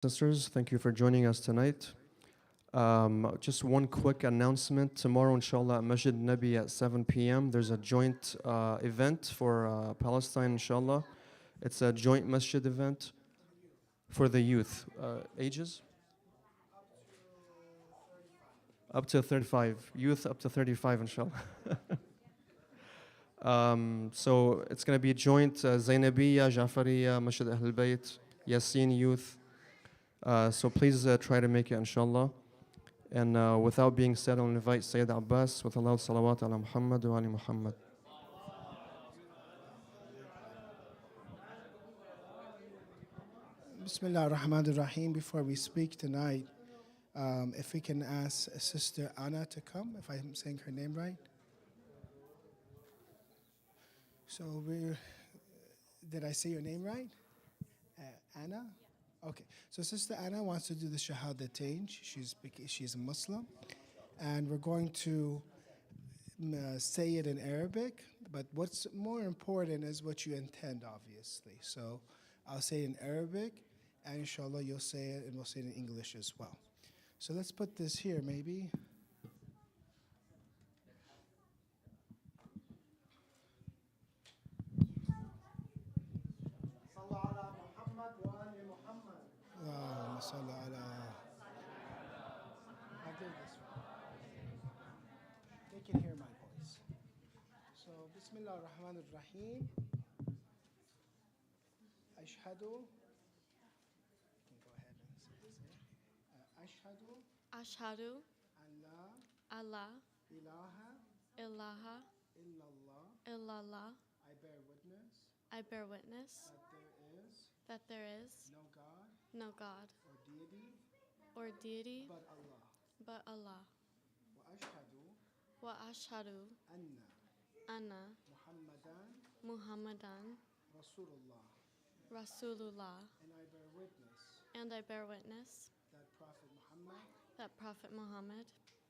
Sisters, thank you for joining us tonight. Just one quick announcement. Tomorrow, inshallah, at Masjid Nabi at 7 p.m., there's a joint event for Palestine, inshallah. It's a joint masjid event for the youth. Ages? Up to 35. Youth up to 35, inshallah. So it's going to be joint Zainabiyya, Jafariya, Masjid Ahl Bayt, Yasin youth. So please try to make it, inshallah. And without being said, I'll invite Seyed Abbas with a loud salawat ala Muhammad wa ali Muhammad. Bismillah ar-Rahman ar-Rahim. Before we speak tonight, if we can ask Sister Anna to come, if I'm saying her name right. So did I say your name right? Anna? Okay. So Sister Anna wants to do the Shahadatain. She's a Muslim. And we're going to say it in Arabic. But what's more important is what you intend, obviously. So I'll say it in Arabic. And inshallah, you'll say it, and we'll say it in English as well. So let's put this here, maybe. Allahumma salli ala. I'll do this one. They can hear my voice. So, Bismillah ar-Rahman ar-Rahim. Ashhadu. You can go ahead and say this. Ashhadu Ashhadu an la Allah ilaha ilaha illallah. illallah. I bear witness that there is no no God or deity or deity but Allah. but Allah. Wa ashhadu Wa ashhadu anna anna Muhammadan Rasulullah. Rasulullah. And I bear witness that Prophet Muhammad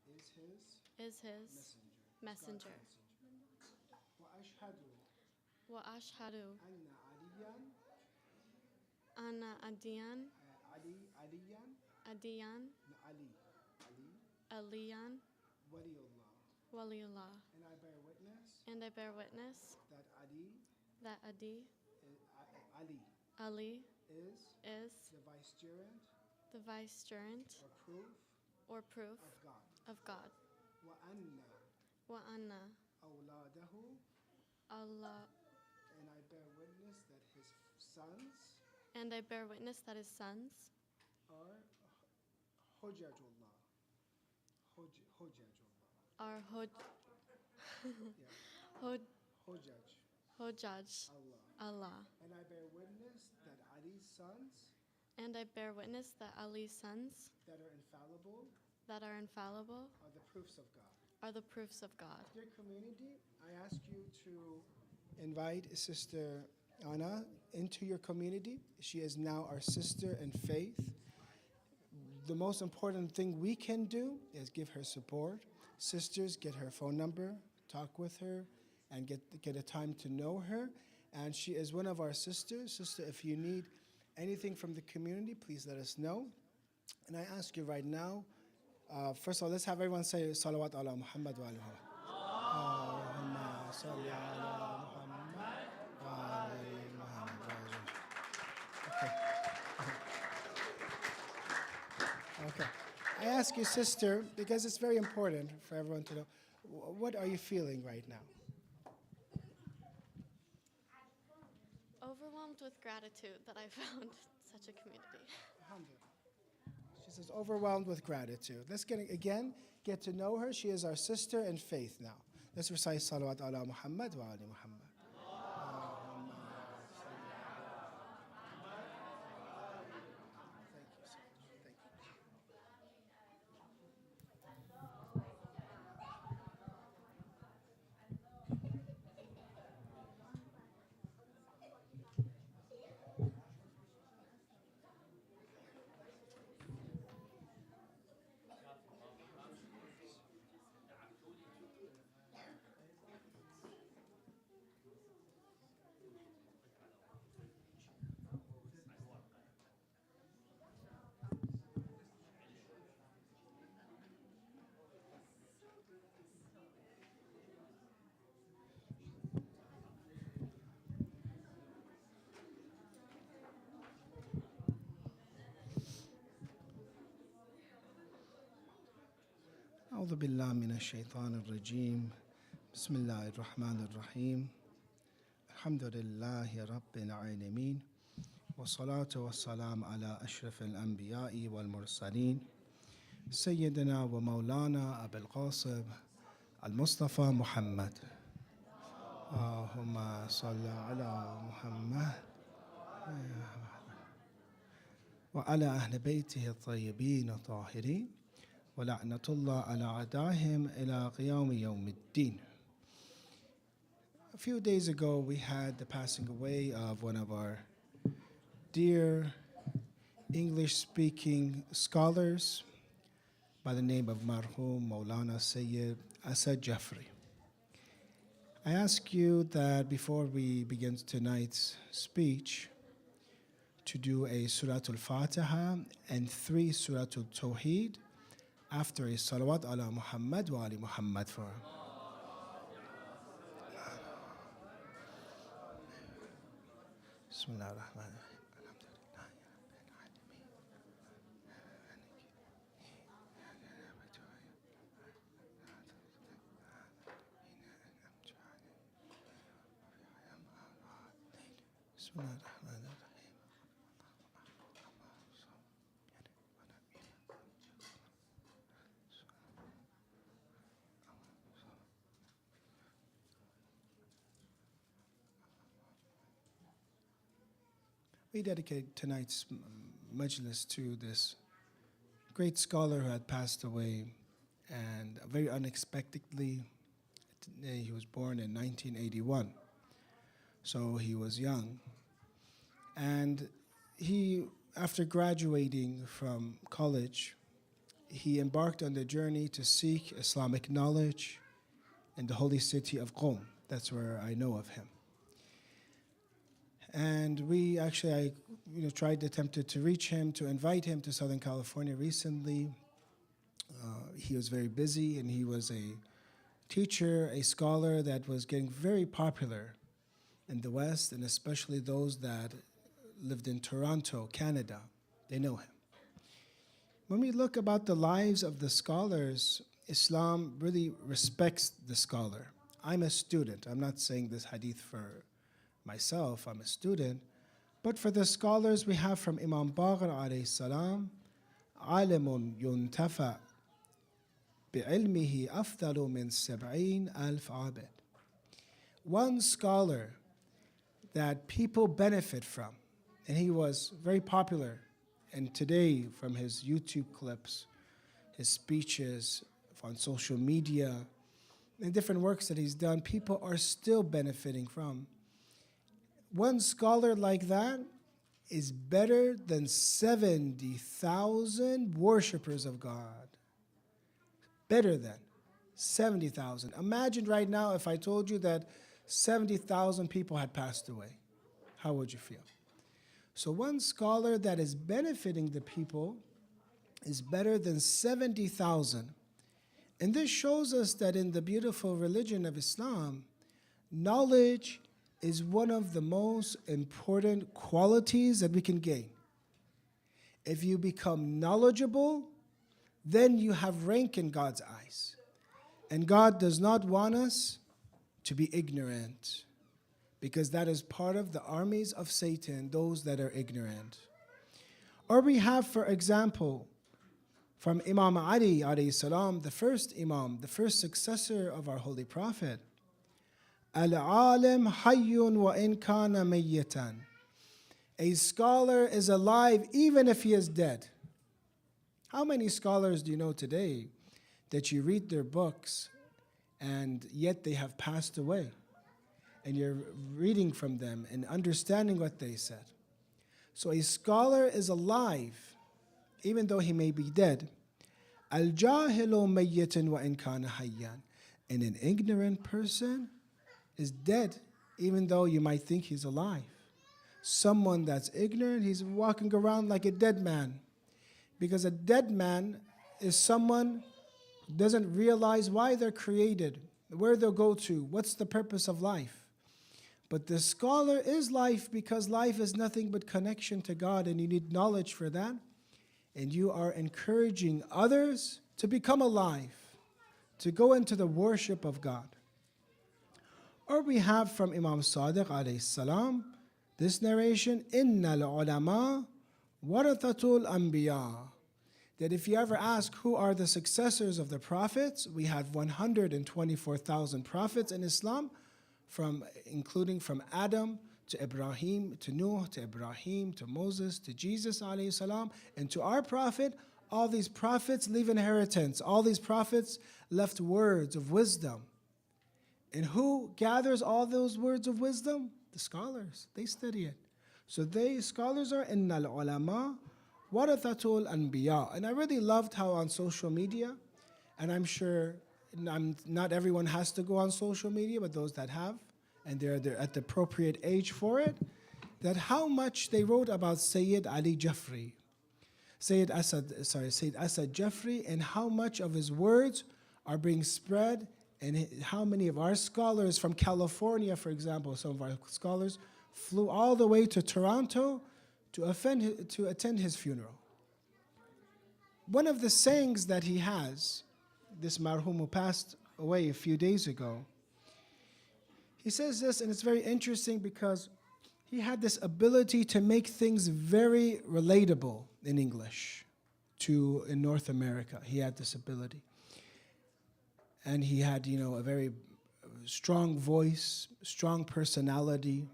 is his messenger. Wa ashhadu Wa ashhadu anna anna adiyan aliyan aliyan waliullah. waliullah. And I bear witness that Adi Ali Ali is is the vicegerent or proof of God. of God. Wa anna Wa anna awladahu. Allah. And I bear witness that his sons And I bear witness that his sons are Hujjajullah. Hujjajullah. are Yeah. Hujjaj. Hojaj Allah. Allah. And I bear witness that Ali's sons And I bear witness that Ali's sons that are infallible that are infallible are the proofs of God. are the proofs of God. Dear community, I ask you to invite Sister Anna into your community. She is now our sister in faith. The most important thing we can do is give her support. Sisters, get her phone number, talk with her, and get a time to know her. And she is one of our sisters. Sister, if you need anything from the community, please let us know. And I ask you right now, first of all, let's have everyone say salawat ala Muhammad wa alihi. Allahumma salli ala Muhammad wa ali Muhammad. Okay. I ask you, sister, because it's very important for everyone to know, what are you feeling right now? Overwhelmed with gratitude that I found such a community. Alhamdulillah. She says, overwhelmed with gratitude. Let's get to know her. She is our sister in faith now. Let's recite salawat ala Muhammad wa ali Muhammad. Thank you so much. Thank you. أعوذ بالله من الشيطان الرجيم بسم الله الرحمن الرحيم الحمد لله رب العالمين والصلاة والسلام على أشرف الأنبياء والمرسلين سيدنا ومولانا أبي القاسم المصطفى محمد اللهم صل على محمد وعلى أهل بيته الطيبين الطاهرين ولعنة الله على أعدائهم إلى قيام يوم الدين. A few days ago we had the passing away of one of our dear English-speaking scholars by the name of Marhum Maulana Seyed Asad Jafri. I ask you that before we begin tonight's speech to do a Surah Al-Fatiha and 3 Surah Al-Tawheed after a Salawat ala Muhammad wa ali Muhammad for Bismillah ar-Rahman Bismillah ar-Rahman ar-Rahim. We dedicate tonight's majlis to this great scholar who had passed away, and very unexpectedly, he was born in 1981, so he was young. And he, after graduating from college, he embarked on the journey to seek Islamic knowledge in the holy city of Qom. That's where I know of him. And we actually, attempted to reach him, to invite him to Southern California recently. He was very busy, and he was a teacher, a scholar that was getting very popular in the West, and especially those that lived in Toronto, Canada. They know him. When we look about the lives of the scholars, Islam really respects the scholar. I'm a student. I'm not saying this hadith for myself, I'm a student, but for the scholars we have from Imam Baqir alayhi salam, عالم ينتفع بعلمه أفضل من 70,000 عابد. One scholar that people benefit from, and he was very popular, and today from his YouTube clips, his speeches on social media, and different works that he's done, people are still benefiting from. One scholar like that is better than 70,000 worshipers of God. Better than 70,000. Imagine right now if I told you that 70,000 people had passed away. How would you feel? So one scholar that is benefiting the people is better than 70,000. And this shows us that in the beautiful religion of Islam, knowledge is one of the most important qualities that we can gain. If you become knowledgeable, then you have rank in God's eyes. And God does not want us to be ignorant, because that is part of the armies of Satan, those that are ignorant. Or we have, for example, from Imam Ali alayhi salam, the first Imam, the first successor of our Holy Prophet, Al-alim hayyun wa in kana mayyitan. A scholar is alive even if he is dead. How many scholars do you know today that you read their books and yet they have passed away? And you're reading from them and understanding what they said. So a scholar is alive even though he may be dead. Al-jahilu mayyitun wa in kana hayyan. And an ignorant person is dead, even though you might think he's alive. Someone that's ignorant, he's walking around like a dead man. Because a dead man is someone who doesn't realize why they're created, where they'll go to, what's the purpose of life. But the scholar is life, because life is nothing but connection to God, and you need knowledge for that. And you are encouraging others to become alive. to go into the worship of God. Or we have from Imam Sadiq alayhi salam, this narration, Inna al-ulama warathatul anbiya. That if you ever ask who are the successors of the prophets, we have 124,000 prophets in Islam, including from Adam to Ibrahim, to Nuh, to Ibrahim, to Moses, to Jesus alayhi salam, and to our prophet. All these prophets leave inheritance. All these prophets left words of wisdom. And who gathers all those words of wisdom? The scholars. They study it. So scholars are innal ulama warathatul anbiya. And I really loved how on social media, and I'm sure not everyone has to go on social media, but those that have, and they're at the appropriate age for it, that how much they wrote about Seyed Ali Jafri, Seyed Asad Jafri, and how much of his words are being spread, and how many of our scholars from California, for example, some of our scholars flew all the way to Toronto to attend his funeral. One of the sayings that he has, this marhum who passed away a few days ago, he says this, and it's very interesting because he had this ability to make things very relatable in English in North America. He had this ability. And he had, a very strong voice, strong personality.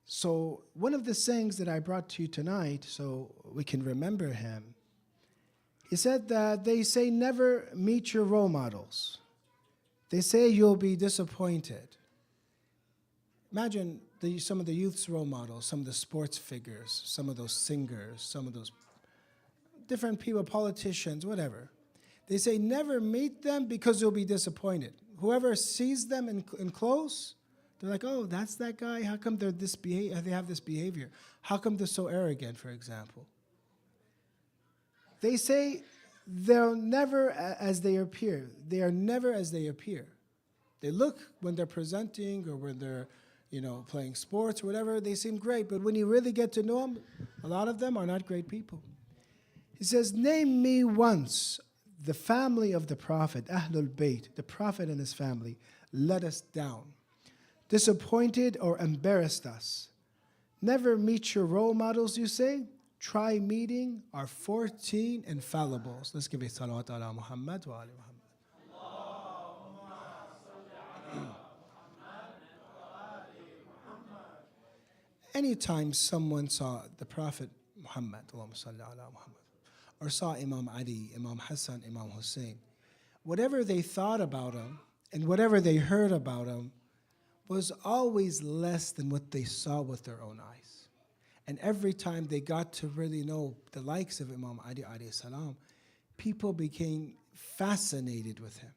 So one of the sayings that I brought to you tonight, so we can remember him, he said that they say never meet your role models. They say you'll be disappointed. Imagine some of the youth's role models, some of the sports figures, some of those singers, some of those different people, politicians, whatever. They say never meet them because you'll be disappointed. Whoever sees them in close, they're like, oh, that's that guy. How come they have this behavior? How come they're so arrogant, for example? They say they're never as they appear. They are never as they appear. They look, when they're presenting or when they're playing sports or whatever, they seem great. But when you really get to know them, a lot of them are not great people. He says, name me once the family of the Prophet, Ahlul Bayt, the Prophet and his family, let us down, disappointed or embarrassed us. Never meet your role models, you say? Try meeting our 14 infallibles. Let's give a salawat ala Muhammad wa ali Muhammad. Anytime someone saw the Prophet Muhammad, Allahumma salli ala Muhammad, or saw Imam Ali, Imam Hassan, Imam Hussein, whatever they thought about him and whatever they heard about him was always less than what they saw with their own eyes. And every time they got to really know the likes of Imam Ali alayhi salam, people became fascinated with him.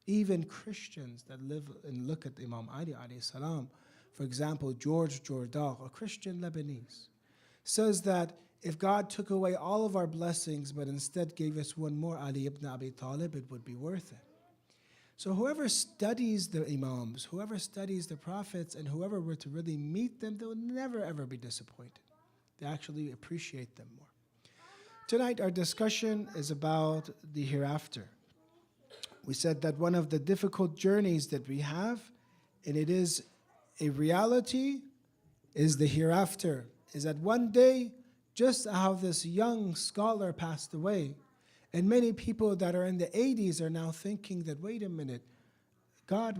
Even Christians that live and look at Imam Ali alayhi salam, for example, George Jordan, a Christian Lebanese, says that if God took away all of our blessings but instead gave us one more, Ali ibn Abi Talib, it would be worth it. So whoever studies the Imams, whoever studies the Prophets, and whoever were to really meet them, they'll never ever be disappointed. They actually appreciate them more. Tonight our discussion is about the hereafter. We said that one of the difficult journeys that we have, and it is a reality, is the hereafter. Is that one day, just how this young scholar passed away, and many people that are in the 80s are now thinking that, wait a minute, God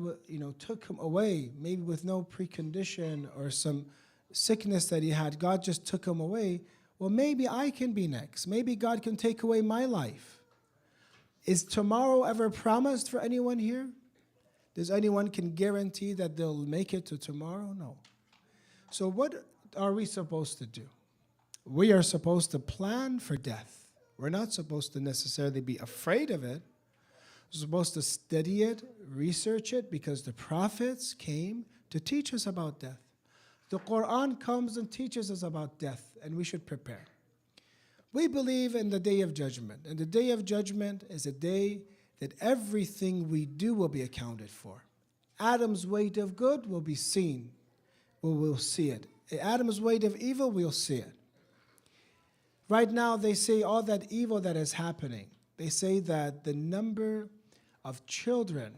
took him away, maybe with no precondition or some sickness that he had. God just took him away. Well, maybe I can be next. Maybe God can take away my life. Is tomorrow ever promised for anyone here? Does anyone can guarantee that they'll make it to tomorrow? No. So what are we supposed to do? We are supposed to plan for death. We're not supposed to necessarily be afraid of it. We're supposed to study it, research it, because the prophets came to teach us about death. The Quran comes and teaches us about death, and we should prepare. We believe in the Day of Judgment, and the Day of Judgment is a day that everything we do will be accounted for. Adam's weight of good will be seen. We will see it. Adam's weight of evil, we'll see it. Right now, they say all that evil that is happening, They say that the number of children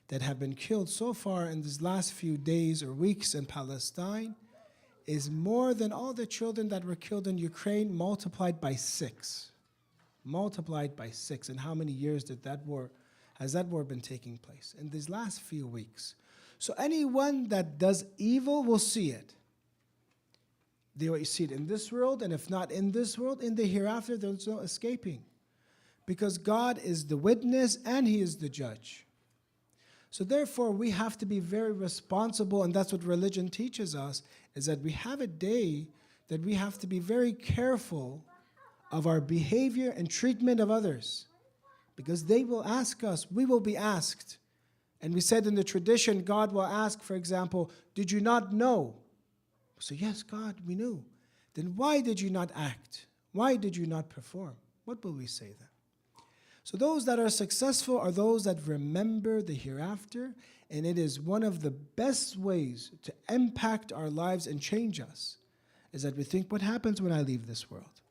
that have been killed so far in these last few days or weeks in Palestine is more than all the children that were killed in Ukraine multiplied by 6. Multiplied by 6. And how many years has that war been taking place? In these last few weeks. So anyone that does evil will see it. They will see it in this world, and if not in this world, in the hereafter, there's no escaping. Because God is the witness and He is the judge. So therefore, we have to be very responsible, and that's what religion teaches us, is that we have a day that we have to be very careful of our behavior and treatment of others. Because they will ask us, we will be asked. And we said in the tradition, God will ask, for example, did you not know? So yes, God, we knew. Then why did you not act? Why did you not perform? What will we say then? So those that are successful are those that remember the hereafter, and it is one of the best ways to impact our lives and change us, is that we think, what happens when I leave this world?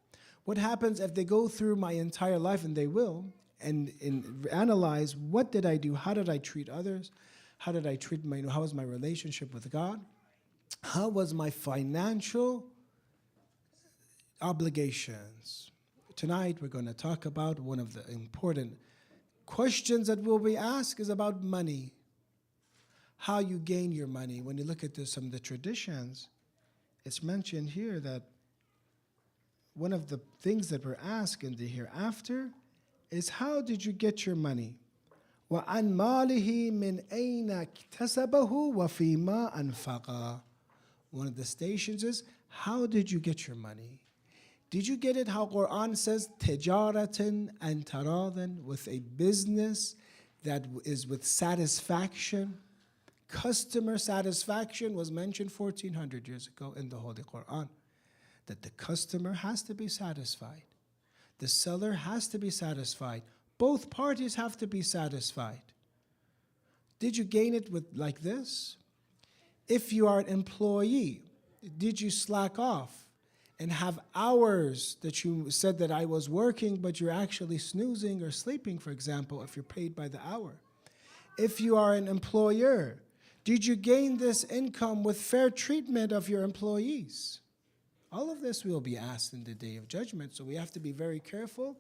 What happens if they go through my entire life, and they will, and analyze, what did I do? How did I treat others? How did I treat how was my relationship with God? How was my financial obligations? Tonight we're going to talk about one of the important questions that will be asked is about money. How you gain your money. When you look at some of the traditions, it's mentioned here that one of the things that were asked in the hereafter is, how did you get your money? وَعَنْ مَالِهِ مِنْ أَيْنَ اكْتَسَبَهُ وَفِيمَا أَنْفَقَهُ. One of the stations is, how did you get your money? Did you get it how Quran says, تِجَارَةً أَنْ تَرَاضٍ, with a business that is with satisfaction? Customer satisfaction was mentioned 1400 years ago in the Holy Quran, that the customer has to be satisfied. The seller has to be satisfied. Both parties have to be satisfied. Did you gain it like this? If you are an employee, did you slack off and have hours that you said that I was working, but you're actually snoozing or sleeping, for example, if you're paid by the hour? If you are an employer, did you gain this income with fair treatment of your employees? All of this will be asked in the Day of Judgment, so we have to be very careful.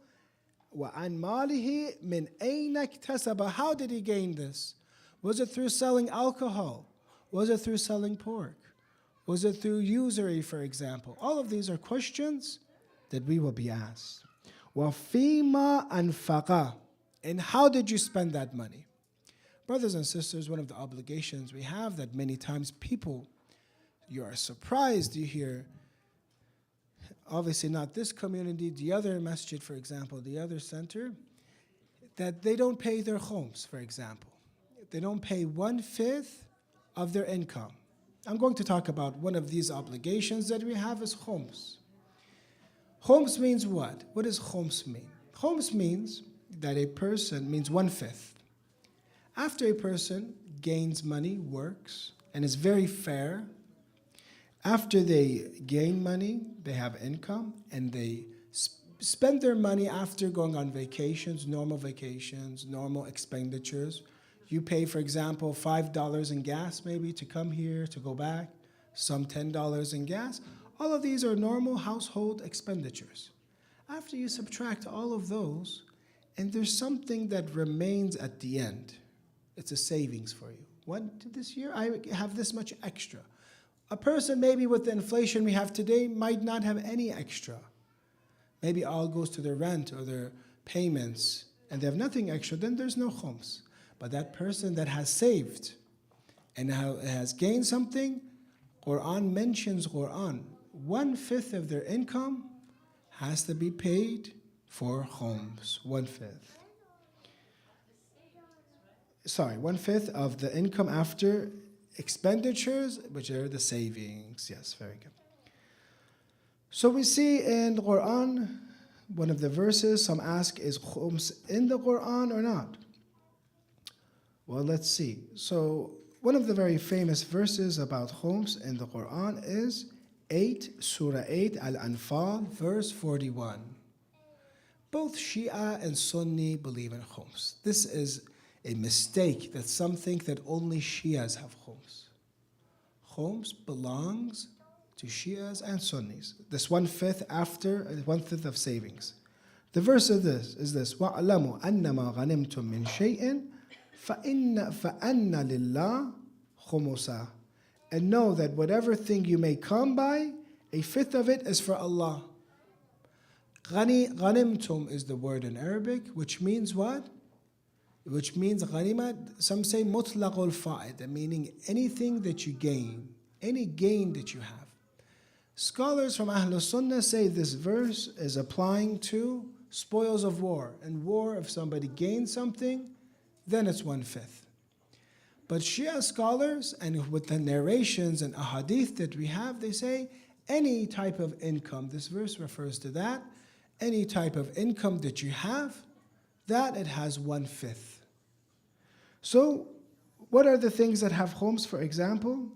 وَعَنْ مَالِهِ مِنْ أَيْنَ اكْتَسَبَ. How did he gain this? Was it through selling alcohol? Was it through selling pork? Was it through usury, for example? All of these are questions that we will be asked. وَفِيمَا أَنْفَقَ. And how did you spend that money? Brothers and sisters, one of the obligations we have that many times people, you are surprised you hear, obviously not this community, the other masjid, for example, the other center, that they don't pay their homes, for example. They don't pay 1/5 of their income. I'm going to talk about one of these obligations that we have is homes. Homes means what? What does homes mean? Homes means that a person means 1/5. After a person gains money, works, and is very fair, after they gain money, they have income, and they spend their money after going on vacations, normal expenditures. You pay, for example, $5 in gas maybe to come here, to go back, some $10 in gas. All of these are normal household expenditures. After you subtract all of those, and there's something that remains at the end, it's a savings for you. This year, I have this much extra. A person maybe with the inflation we have today might not have any extra. Maybe all goes to their rent or their payments, and they have nothing extra, then there's no khums. But that person that has saved and has gained something, Quran mentions 1/5 of their income has to be paid for khums, 1/5. 1/5 of the income after expenditures, which are the savings. Yes, very good. So we see in the Quran, one of the verses, some ask, is khums in the Quran or not? Well, let's see. So one of the very famous verses about khums in the Quran is Surah 8, Al-Anfal, verse 41. Both Shia and Sunni believe in khums. This is a mistake that some think that only Shias have khums. Khums belongs to Shias and Sunnis. This 1/5 after 1/5 of savings. The verse of this is this: وَاعْلَمُوا أَنَّمَا غَنِمْتُم مِّن شَيْءٍ فَأَنَّ لِلَّهِ خُمُسَهُ. And know that whatever thing you may come by, 1/5 of it is for Allah. Ghanimtum is the word in Arabic, which means what? Which means ghanima, some say mutlaqul fa'id, meaning anything that you gain, any gain that you have. Scholars from Ahlul Sunnah say this verse is applying to spoils of war. In war, if somebody gains something, then it's 1/5. But Shia scholars, and with the narrations and ahadith that we have, they say any type of income, this verse refers to that, any type of income that you have, that it has 1/5. So, what are the things that have khums, for example?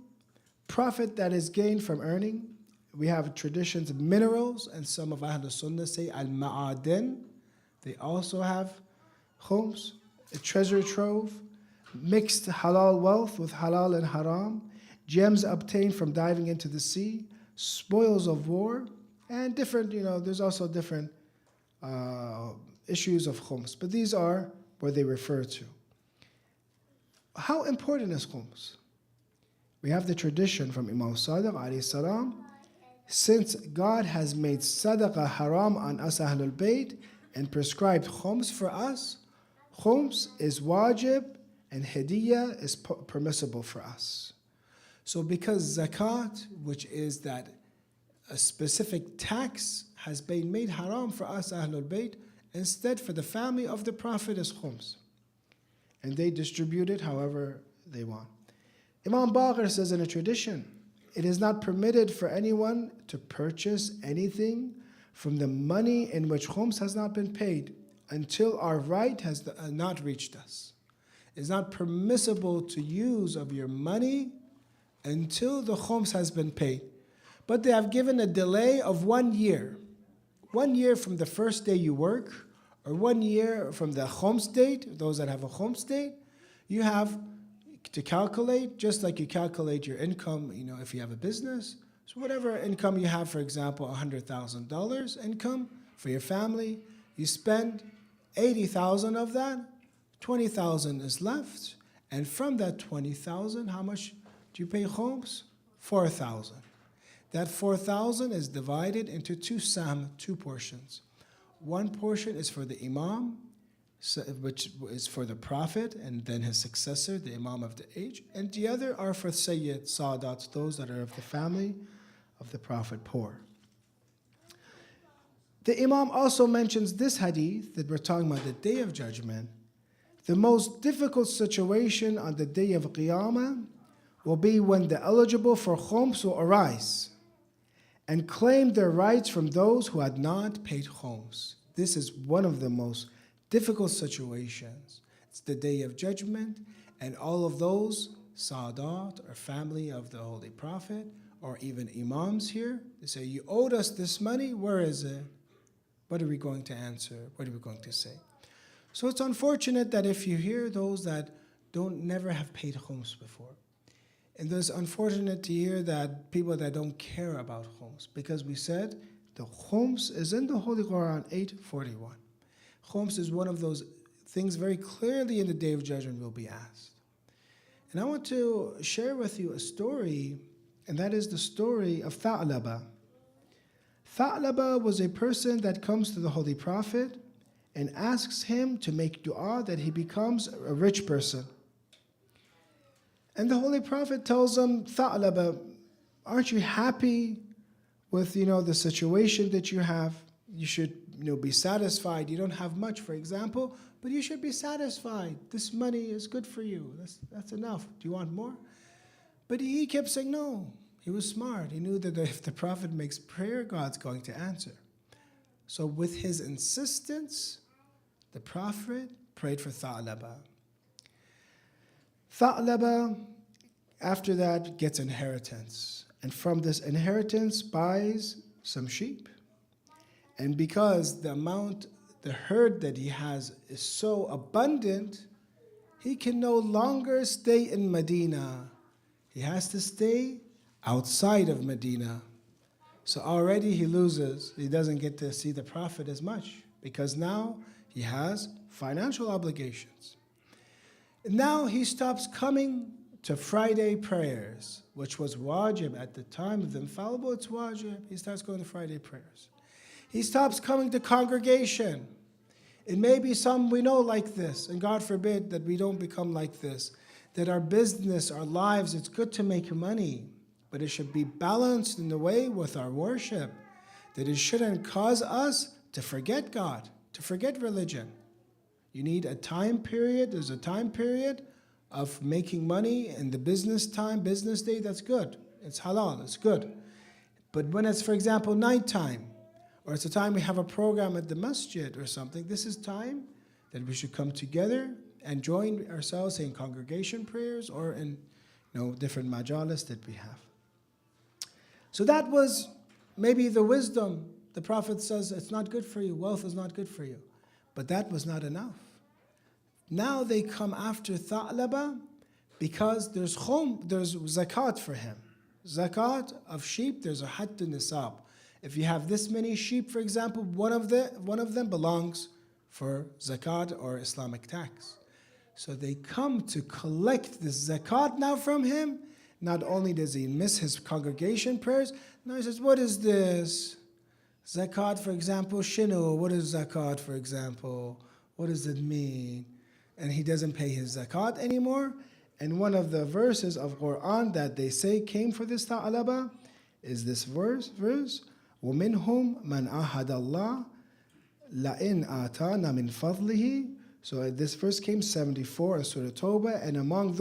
Profit that is gained from earning. We have traditions of minerals, and some of Ahlul Sunnah say al-ma'adin. They also have khums. A treasure trove, mixed halal wealth with halal and haram, gems obtained from diving into the sea, spoils of war, and different, there's also different issues of khums. But these are where they refer to. How important is khums? We have the tradition from Imam Sadiq alayhi salam, since God has made sadaqah haram on us Ahlul Bayt and prescribed khums for us, khums is wajib and hadiyah is permissible for us. So because zakat, which is that a specific tax, has been made haram for us Ahlul Bayt, instead for the family of the Prophet is khums. And they distribute it however they want. Imam Baqir says in a tradition, it is not permitted for anyone to purchase anything from the money in which khums has not been paid until our right has not reached us. It's not permissible to use of your money until the khums has been paid. But they have given a delay of 1 year. 1 year from the first day you work, or 1 year from the khums date, those that have a khums date, you have to calculate, just like you calculate your income, if you have a business. So whatever income you have, for example, $100,000 income for your family, you spend 80,000 of that, 20,000 is left, and from that 20,000, how much do you pay khums? 4,000. That 4,000 is divided into two portions. One portion is for the imam, which is for the Prophet and then his successor, the imam of the age, and the other are for Seyed, Sadat, those that are of the family of the Prophet poor. The imam also mentions this hadith that we're talking about the Day of Judgment. The most difficult situation on the Day of Qiyamah will be when the eligible for khums will arise and claim their rights from those who had not paid khums. This is one of the most difficult situations. It's the Day of Judgment, and all of those Sadat or family of the Holy Prophet, or even imams here, they say, you owed us this money, where is it? What are we going to answer? What are we going to say? So it's unfortunate that if you hear those that never have paid khums before, and it's unfortunate to hear that people that don't care about khums, because we said the khums is in the Holy Quran 8:41. Khums is one of those things very clearly in the Day of Judgment will be asked. And I want to share with you a story, and that is the story of Tha'laba. Tha'laba was a person that comes to the Holy Prophet and asks him to make dua that he becomes a rich person. And the Holy Prophet tells him, Tha'laba, aren't you happy with the situation that you have? You should be satisfied. You don't have much, for example, but you should be satisfied. This money is good for you. That's enough. Do you want more? But he kept saying no. He was smart. He knew that if the Prophet makes prayer, God's going to answer. So with his insistence, the Prophet prayed for Tha'laba. Tha'laba, after that, gets inheritance. And from this inheritance, buys some sheep. And because the amount the herd that he has is so abundant, he can no longer stay in Medina. He has to stay outside of Medina. So already he loses. He doesn't get to see the Prophet as much because now he has financial obligations. And now he stops coming to Friday prayers, which was wajib at the time of the infallible. It's wajib. He starts going to Friday prayers. He stops coming to congregation. It may be some we know like this, and God forbid that we don't become like this, that our business, our lives, it's good to make money, but it should be balanced in the way with our worship, that it shouldn't cause us to forget God, to forget religion. You need a time period. There's a time period of making money in the business time, business day, that's good. It's halal, it's good. But when it's, for example, nighttime, or it's a time we have a program at the masjid or something, this is time that we should come together and join ourselves in congregation prayers or in different majalis that we have. So that was maybe the wisdom. The Prophet says it's not good for you, wealth is not good for you. But that was not enough. Now they come after Tha'laba because there's zakat for him. Zakat of sheep, there's a hadd nisab. If you have this many sheep, for example, one of them belongs for zakat or Islamic tax. So they come to collect this zakat now from him. Not only does he miss his congregation prayers, now he says, what is this? Zakat, for example, shinu. What is zakat, for example? What does it mean? And he doesn't pay his zakat anymore. And one of the verses of Quran that they say came for this ta'alaba is this verse. وَمِنْهُمْ مَنْ أَحَدَ اللَّهِ لَإِنْ آتَانَا مِنْ فَضْلِهِ. So this verse came 74 in Surah Tawbah, and among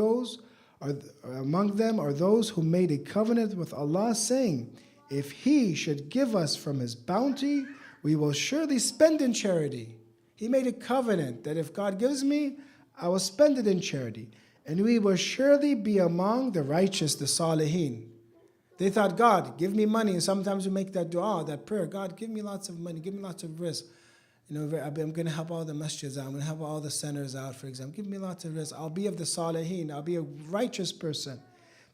them are those who made a covenant with Allah, saying, if He should give us from His bounty, we will surely spend in charity. He made a covenant that if God gives me, I will spend it in charity. And we will surely be among the righteous, the salihin. They thought, God, give me money. And sometimes we make that dua, that prayer. God, give me lots of money. Give me lots of rizq. I'm going to help all the masjids out. I'm going to help all the centers out, for example. Give me lots of rizq. I'll be of the salihin. I'll be a righteous person.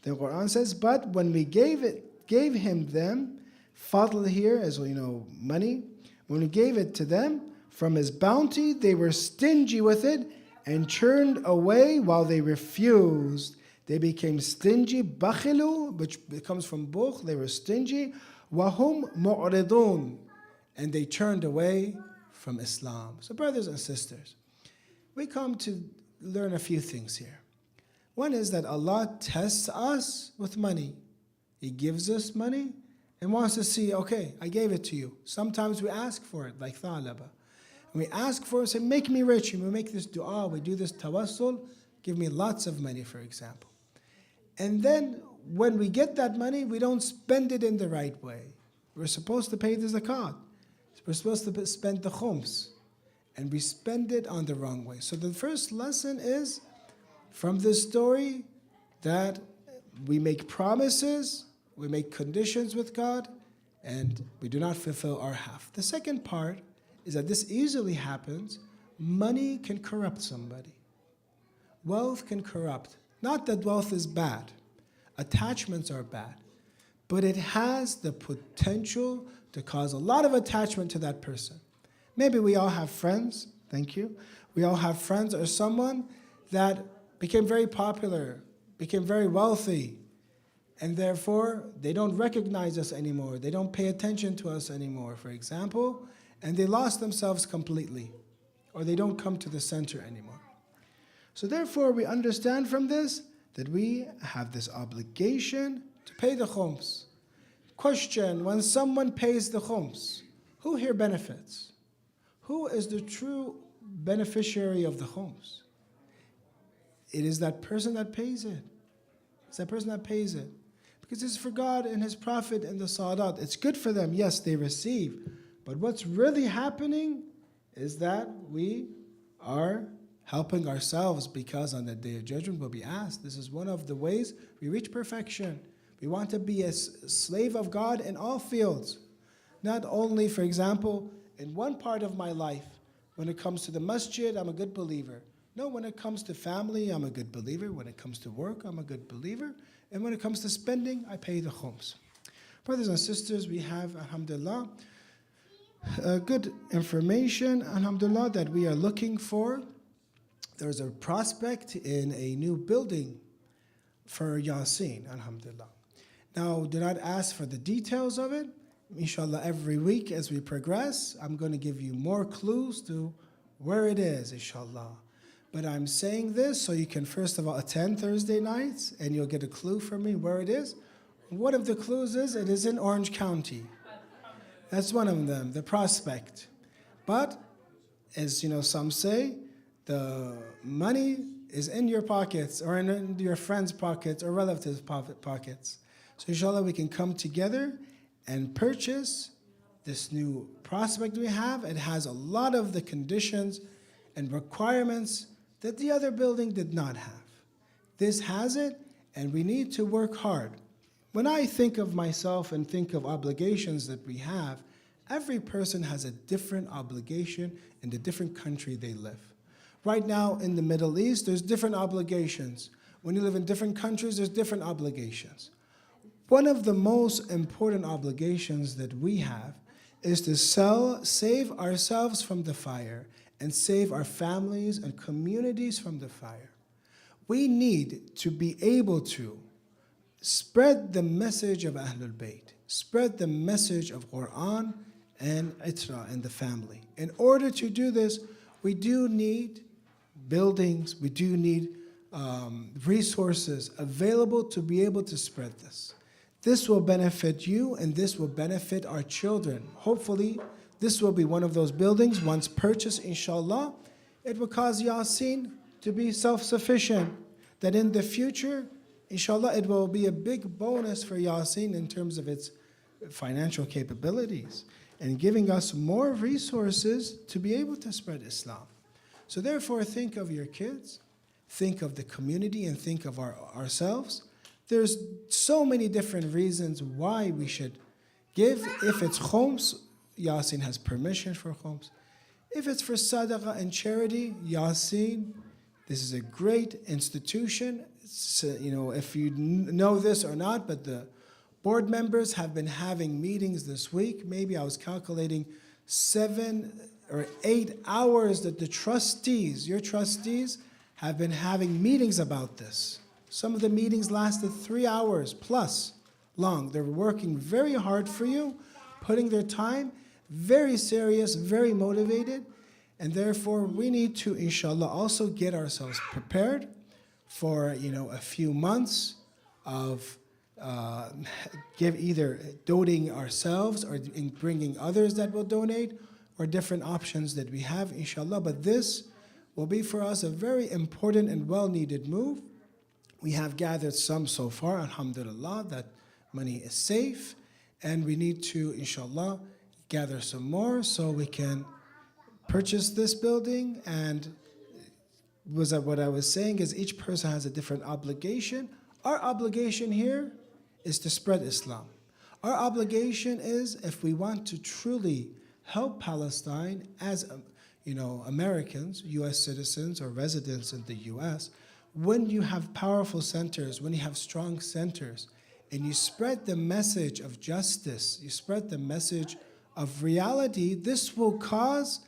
The Quran says, but when we gave him them, fadl here, as we know, money. When we gave it to them from his bounty, they were stingy with it and turned away while they refused. They became stingy, bakhilu, which comes from bukh, they were stingy, wahum mu'ridun, and they turned away from Islam. So brothers and sisters, we come to learn a few things here. One is that Allah tests us with money. He gives us money and wants to see, okay, I gave it to you. Sometimes we ask for it, like Tha'laba. And we ask for it, say, make me rich. And we make this dua, we do this tawassul, give me lots of money, for example. And then when we get that money, we don't spend it in the right way. We're supposed to pay the zakat. We're supposed to spend the khums. And we spend it on the wrong way. So the first lesson is from this story that we make promises, we make conditions with God, and we do not fulfill our half. The second part is that this easily happens. Money can corrupt somebody. Wealth can corrupt. Not that wealth is bad. Attachments are bad. But it has the potential to cause a lot of attachment to that person. Maybe we all have friends, thank you. We all have friends or someone that became very popular, became very wealthy, and therefore they don't recognize us anymore. They don't pay attention to us anymore, for example, and they lost themselves completely, or they don't come to the center anymore. So therefore, we understand from this that we have this obligation to pay the khums. Question, when someone pays the khums, who here benefits? Who is the true beneficiary of the khums? It is that person that pays it. It's that person that pays it. Because it's for God and His Prophet and the Sadat. It's good for them. Yes, they receive. But what's really happening is that we are helping ourselves, because on the Day of Judgment we'll be asked. This is one of the ways we reach perfection. We want to be a slave of God in all fields. Not only, for example, in one part of my life, When it comes to the masjid, I'm a good believer. No, when it comes to family, I'm a good believer. When it comes to work, I'm a good believer. And when it comes to spending, I pay the khums. Brothers and sisters, we have, alhamdulillah, good information, alhamdulillah, that we are looking for. There's a prospect in a new building for Yasin, alhamdulillah. Now, do not ask for the details of it. Inshallah, every week as we progress, I'm going to give you more clues to where it is, inshallah. But I'm saying this so you can first of all attend Thursday nights and you'll get a clue from me where it is. One of the clues is it is in Orange County. That's one of them, the prospect. But as you know, some say, the money is in your pockets or in your friends' pockets or relatives' pockets. So inshallah, we can come together and purchase this new prospect we have. It has a lot of the conditions and requirements that the other building did not have. This has it, and we need to work hard. When I think of myself and think of obligations that we have, every person has a different obligation in the different country they live. Right now in the Middle East, there's different obligations. When you live in different countries, there's different obligations. One of the most important obligations that we have is to save ourselves from the fire and save our families and communities from the fire. We need to be able to spread the message of Ahlul Bayt, spread the message of Quran and Itra and the family. In order to do this, we do need buildings, we do need resources available to be able to spread this. This will benefit you and this will benefit our children. Hopefully, this will be one of those buildings, once purchased, inshallah, it will cause Yasin to be self-sufficient. That in the future, inshallah, it will be a big bonus for Yasin in terms of its financial capabilities and giving us more resources to be able to spread Islam. So therefore, think of your kids, think of the community, and think of ourselves. There's so many different reasons why we should give. If it's khums, Yasin has permission for khums. If it's for sadaqah and charity, Yasin, this is a great institution. If you know this or not, but the board members have been having meetings this week. Maybe I was calculating 7 or 8 hours that the trustees, your trustees, have been having meetings about this. Some of the meetings lasted 3 hours plus long. They're working very hard for you, putting their time, very serious, very motivated, and therefore we need to, inshallah, also get ourselves prepared for a few months of either donating ourselves or bringing others that will donate, or different options that we have, inshallah. But this will be for us a very important and well-needed move. We have gathered some so far, alhamdulillah, that money is safe, and we need to, inshallah, gather some more so we can purchase this building. And what I was saying is each person has a different obligation. Our obligation here is to spread Islam. Our obligation is, if we want to truly help Palestine as Americans, U.S. citizens or residents in the U.S., when you have powerful centers, when you have strong centers, and you spread the message of justice, you spread the message of reality, this will cause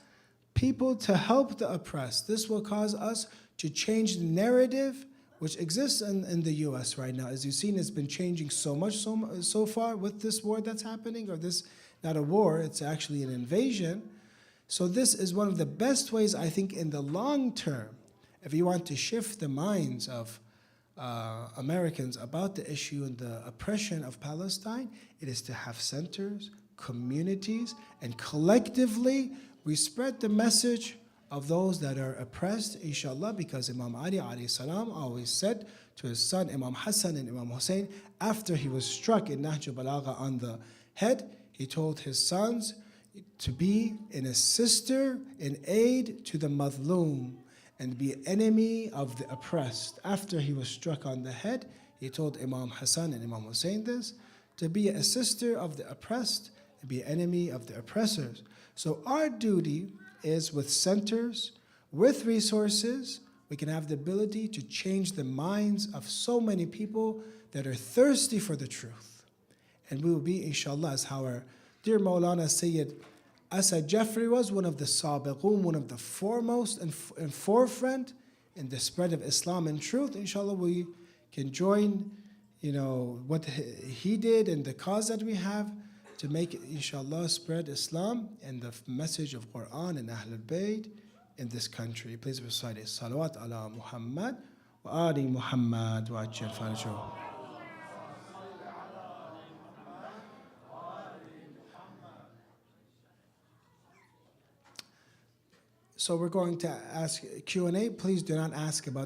people to help the oppressed. This will cause us to change the narrative which exists in the U.S. right now. As you've seen, it's been changing so much so far with this war that's happening, or this, not a war, it's actually an invasion. So this is one of the best ways, I think, in the long term, if you want to shift the minds of Americans about the issue and the oppression of Palestine, it is to have centers, communities, and collectively we spread the message of those that are oppressed, inshallah, because Imam Ali alayhi salam always said to his son Imam Hassan and Imam Hussein, after he was struck in Nahj al-Balagha on the head, he told his sons to be an assister, in aid to the madloom, and be enemy of the oppressed. After he was struck on the head, he told Imam Hassan and Imam Hussein this, to be a sister of the oppressed and be enemy of the oppressors. So our duty, is with centers, with resources, we can have the ability to change the minds of so many people that are thirsty for the truth. And we will be, inshallah, as how our dear Maulana Seyed Asad Jeffrey was, one of the sabiqun, one of the foremost and forefront in the spread of Islam and truth. Inshallah, we can join, what he did and the cause that we have to make it, inshallah, spread Islam and the message of Quran and Ahlul Bayt in this country. Please recite it. Salawat ala Muhammad wa ali Muhammad wa ajal farajahu. So we're going to ask Q&A. Please do not ask about